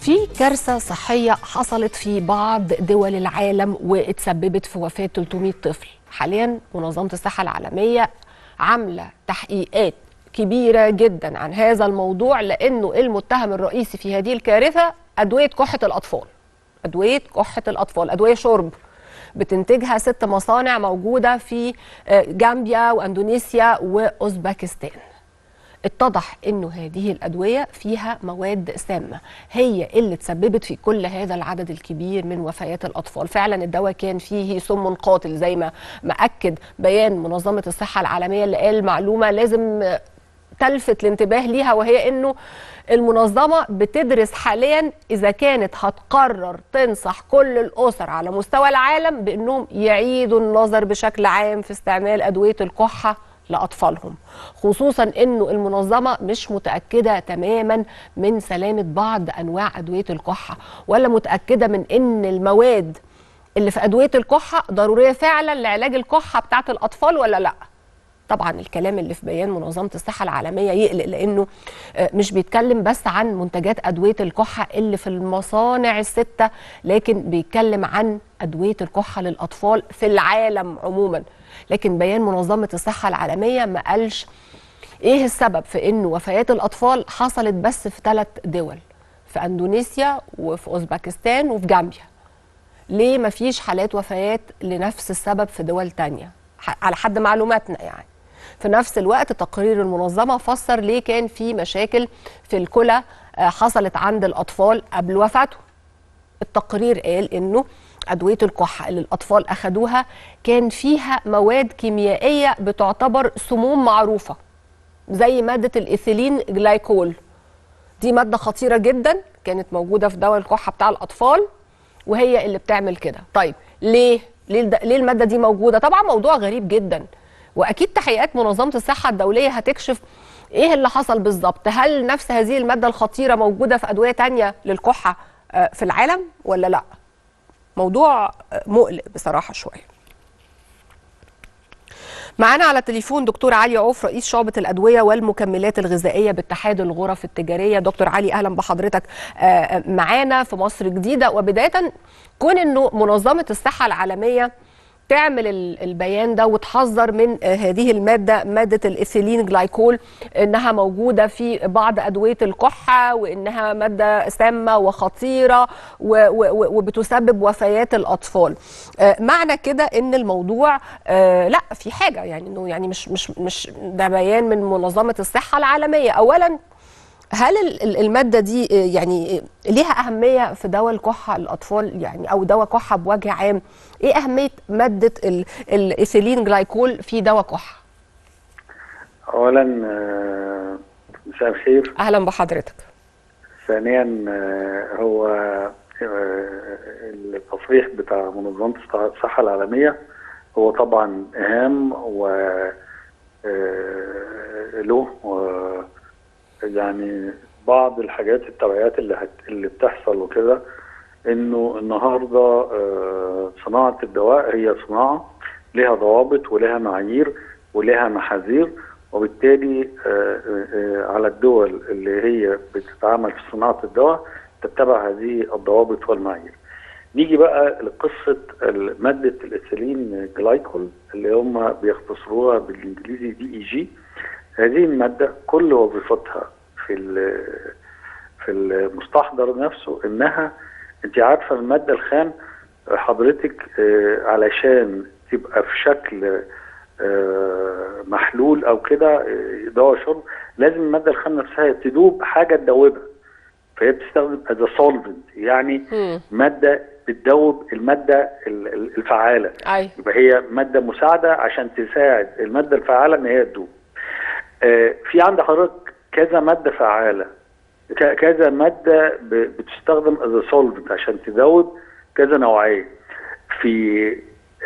في كارثة صحية حصلت في بعض دول العالم واتسببت في وفاة 300 طفل. حاليا منظمة الصحة العالمية عاملة تحقيقات كبيرة جدا عن هذا الموضوع، لأنه المتهم الرئيسي في هذه الكارثة أدوية كحة الأطفال. أدوية كحة الأطفال، أدوية شرب بتنتجها 6 مصانع موجودة في جامبيا وأندونيسيا وأوزبكستان. اتضح انه هذه الادويه فيها مواد سامه هي اللي تسببت في كل هذا العدد الكبير من وفيات الاطفال. فعلا الدواء كان فيه سم قاتل زي ما اكد بيان منظمه الصحه العالميه، اللي قال معلومه لازم تلفت الانتباه ليها، وهي انه المنظمه بتدرس حاليا اذا كانت هتقرر تنصح كل الاسر على مستوى العالم بانهم يعيدوا النظر بشكل عام في استعمال ادويه الكحه لأطفالهم، خصوصا أنه المنظمة مش متأكدة تماما من سلامة بعض أنواع أدوية الكحة، ولا متأكدة من أن المواد اللي في أدوية الكحة ضرورية فعلا لعلاج الكحة بتاعت الأطفال ولا لأ. طبعا الكلام اللي في بيان منظمة الصحة العالمية يقلق، لأنه مش بيتكلم بس عن منتجات أدوية الكحة اللي في المصانع ال6، لكن بيتكلم عن أدوية الكحة للأطفال في العالم عموما. لكن بيان منظمة الصحة العالمية ما قالش ايه السبب في انه وفيات الاطفال حصلت بس في 3 دول، في اندونيسيا وفي اوزبكستان وفي جامبيا. ليه ما فيش حالات وفيات لنفس السبب في دول تانية على حد معلوماتنا يعني. في نفس الوقت تقرير المنظمة فسر ليه كان في مشاكل في الكلى حصلت عند الاطفال قبل وفاتهم. التقرير قال انه أدوية الكحة اللي الأطفال أخدوها كان فيها مواد كيميائية بتعتبر سموم معروفة، زي مادة الإيثيلين جلايكول. دي مادة خطيرة جدا كانت موجودة في دواء الكحة بتاع الأطفال، وهي اللي بتعمل كده. طيب ليه المادة دي موجودة؟ طبعا موضوع غريب جدا، وأكيد تحقيقات منظمة الصحة الدولية هتكشف إيه اللي حصل بالظبط. هل نفس هذه المادة الخطيرة موجودة في أدوية تانية للكحة في العالم ولا لأ؟ موضوع مقلق بصراحة شوية. معانا على التليفون دكتور علي عوف، رئيس شعبة الأدوية والمكملات الغذائية باتحاد الغرف التجارية. دكتور علي أهلا بحضرتك معانا في مصر جديدة. وبداية، كون أنه منظمة الصحة العالمية تعمل البيان ده وتحذر من هذه المادة، مادة الإيثيلين جلايكول، إنها موجودة في بعض أدوية الكحة، وإنها مادة سامة وخطيرة وبتسبب وفيات الأطفال. معنى كده إن الموضوع لا في حاجة، يعني إنه يعني مش ده بيان من منظمة الصحة العالمية. أولا، هل المادة دي يعني ليها أهمية في دواء الكحة للأطفال، يعني أو دواء كحة بوجه عام؟ إيه أهمية مادة الإيثيلين جلايكول في دواء كحة؟ أولا مساء الخير. أهلا بحضرتك. ثانيا هو التصريح بتاع منظمة الصحة العالمية هو طبعا هام له يعني بعض الحاجات التبعيات اللي بتحصل وكده، انه النهارده صناعه الدواء هي صناعه لها ضوابط ولها معايير ولها محاذير، وبالتالي على الدول اللي هي بتتعامل في صناعه الدواء تتبع هذه الضوابط والمعايير. نيجي بقى لقصه ماده الإيثيلين جلايكول اللي هم بيختصروها بالانجليزي DEG. هذه المادة كل وظيفتها في المستحضر نفسه انها، انت عارفة المادة الخام حضرتك علشان تبقى في شكل محلول او كده دواء شرب، لازم المادة الخام نفسها تدوب حاجة تدوبها، فهي بتستخدم as a solvent، يعني مادة بتدوب المادة الفعالة. يبقى هي مادة مساعدة عشان تساعد المادة الفعالة ان هي تدوب. في عند حضرتك كذا مادة فعالة، كذا مادة بتستخدم as a solvent عشان تذوب كذا نوعية. في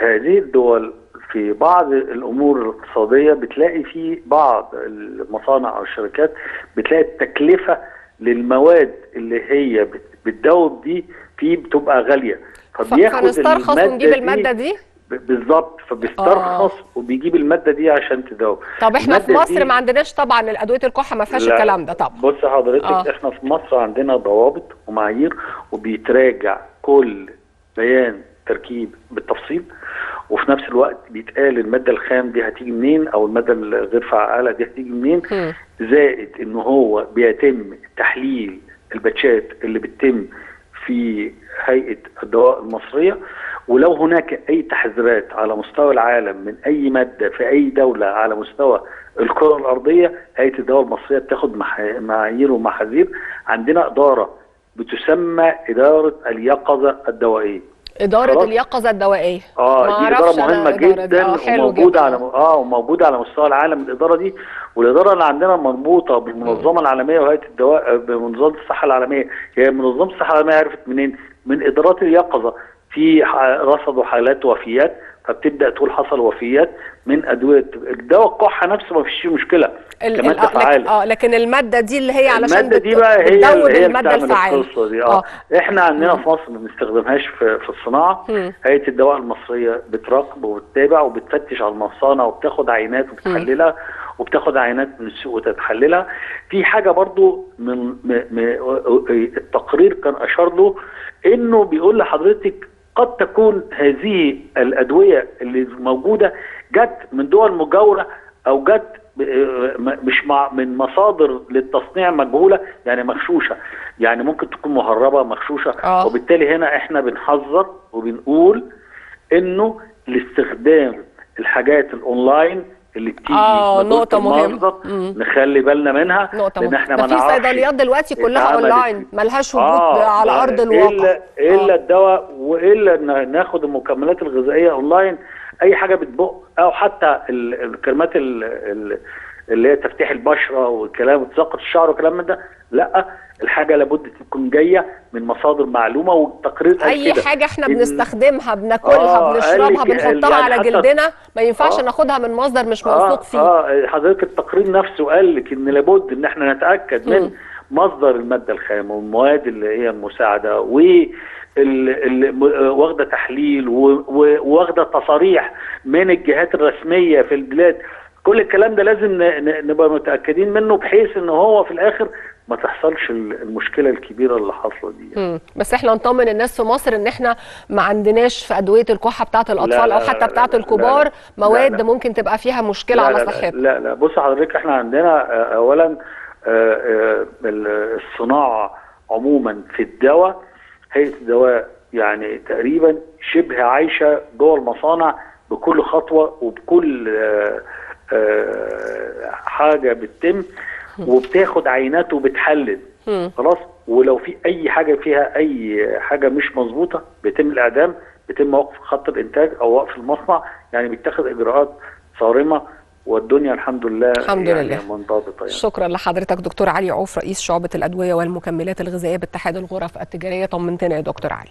هذه الدول في بعض الأمور الاقتصادية بتلاقي في بعض المصانع أو الشركات بتلاقي التكلفة للمواد اللي هي بتذوب دي بتبقى غالية، فنسترخص ونجيب المادة دي بالظبط، فبيسترخص وبيجيب الماده دي عشان تداوي. طب احنا في مصر ما عندناش طبعا ادويه الكحه ما فيهاش الكلام ده طبعا. بص حضرتك، احنا في مصر عندنا ضوابط ومعايير، وبيتراجع كل بيان تركيب بالتفصيل، وفي نفس الوقت بيتقال الماده الخام دي هتيجي منين، او الماده الغير فعاله دي هتيجي منين. زائد ان هو بيتم تحليل الباتشات اللي بتتم في هيئه الدواء المصريه، ولو هناك اي تحذيرات على مستوى العالم من اي ماده في اي دوله على مستوى الكره الارضيه، هيئه الدواء المصريه بتاخد معايير ومحاذير. عندنا اداره بتسمى اداره اليقظه الدوائيه. إدارة اليقظة الدوائية. دي إدارة مهمة جدا، وموجودة على وموجودة على مستوى العالم الإدارة دي. والإدارة اللي عندنا مربوطة بالمنظمة العالمية وهيئة الدواء بمنظمة الصحة العالمية. هي منظمة الصحة العالمية عرفت منين؟ من إدارات اليقظة. في رصدوا حالات وفيات، فبتبدأ تقول حصل وفيات من أدوية الدواء. الكحة نفسه ما فيش مشكلة كمادة فعالة. لكن المادة دي اللي هي علشان المادة دي بقى هي المادة الفعالة. القصة دي. احنا عندنا في مصر ما بنستخدمهاش في الصناعة. هيئة الدواء المصرية بتراقب وبتتابع وبتفتش على المصانع، وبتاخد عينات وبتحللها، وبتاخد عينات من السوق وتتحللها. في حاجة برضو من التقرير كان أشار له، إنه بيقول لحضرتك قد تكون هذه الأدوية اللي موجودة جت من دول مجاورة، أو جت مش من مصادر للتصنيع مجهولة، يعني مغشوشة، يعني ممكن تكون مهربة مغشوشة. وبالتالي هنا احنا بنحذر وبنقول انه لاستخدام الحاجات الاونلاين اللي بتيجي نقطة مهمة نخلي بالنا منها، لان احنا ما نعرفش. في صيدليات دلوقتي كلها اونلاين ملهاش وجود على ارض الواقع، الا الدواء، والا ناخد المكملات الغذائية اونلاين. اي حاجة بتبق، او حتى الكريمات اللي هي تفتيح البشرة والكلام وتساقط الشعر والكلام من ده، لا، الحاجة لابد تكون جاية من مصادر معلومة. والتقرير اي كده حاجة احنا بنستخدمها، بناكلها، بنشربها، بنحطها يعني على جلدنا، ما ينفعش ناخدها من مصدر مش موثوق فيه. حضرتك التقرير نفسه قال لك ان لابد ان احنا نتأكد من مصدر المادة الخام والمواد اللي هي المساعدة، واخده تحليل، واخده تصاريح من الجهات الرسميه في البلاد. كل الكلام ده لازم نبقى متاكدين منه، بحيث ان هو في الاخر ما تحصلش المشكله الكبيره اللي حاصله دي. بس احنا نطمن الناس في مصر ان احنا ما عندناش في ادويه الكحه بتاعه الاطفال او حتى بتاعه الكبار مواد ممكن تبقى فيها مشكله على صحتهم. لا بص حضرتك، احنا عندنا اولا الصناعه عموما في الدواء، هيئه الدواء يعني تقريبا شبه عايشه جوه المصانع بكل خطوه وبكل حاجه بتتم، وبتاخد عينات وبتحلل خلاص. ولو في اي حاجه فيها اي حاجه مش مظبوطه بيتم الاعدام، بيتم وقف خط الانتاج او وقف المصنع، يعني بيتخذ اجراءات صارمه. والدنيا الحمد لله منضبطه يعني. شكرا لحضرتك دكتور علي عوف، رئيس شعبة الأدوية والمكملات الغذائية باتحاد الغرف التجارية. طمنتنا يا دكتور علي.